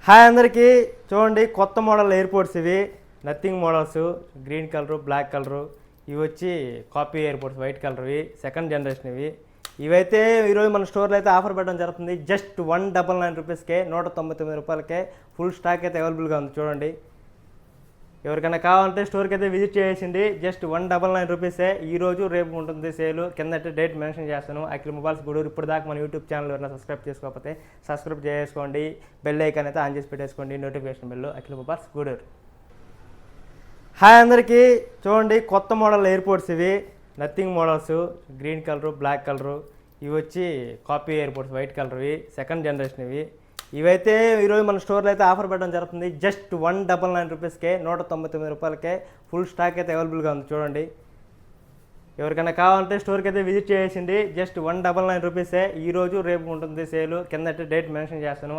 hi అందరికీ చూడండి కొత్త మోడల్ ఎయిర్పోర్ట్స్ ఇవి Nothing models green colour black colour ఇవి వచ్చి కాపీ ఎయిర్పోర్ట్స్ వైట్ కలర్వి సెకండ్ జనరేషన్ ఇవైతే ఈరోజు మన స్టోర్లో అయితే ఆఫర్ పెట్టడం జరుగుతుంది జస్ట్ 199 రూపీస్కే 199 రూపాయలకే ఫుల్ స్టాక్ అయితే అవైలబుల్గా ఉంది చూడండి ఎవరికైనా కావాలంటే స్టోర్కి అయితే విజిట్ చేసింది జస్ట్ 199 రూపీసే ఈరోజు రేపు ఉంటుంది సేల్ కింద డేట్ మెన్షన్ చేస్తాను అఖిల్ మొబైల్స్ గూడూరు ఇప్పుడు దాకా మన యూట్యూబ్ ఛానల్ ఎవరైనా సబ్స్క్రైబ్ చేసుకోకపోతే సబ్స్క్రైబ్ చేసుకోండి బెల్ ఐకాన్ అయితే ఆన్ చేసి పెట్టేసుకోండి notification bell Akhil mobiles Gudur hi అందరికీ చూడండి కొత్త మోడల్ ఎయిర్పోర్ట్స్ ఇవి Nothing models green colour black colour ఇవి వచ్చి కాపీ ఎయిర్పోర్ట్స్ వైట్ కలర్వి సెకండ్ జనరేషన్ ఇవైతే ఈరోజు మన స్టోర్లో అయితే ఆఫర్ పెట్టడం జరుగుతుంది జస్ట్ 199 రూపీస్కే 199 రూపాయలకే ఫుల్ స్టాక్ అయితే అవైలబుల్గా ఉంది చూడండి ఎవరికైనా కావాలంటే స్టోర్కి అయితే విజిట్ చేసింది జస్ట్ 199 రూపీసే ఈరోజు రేపు ఉంటుంది సేల్ కింద డేట్ మెన్షన్ చేస్తాను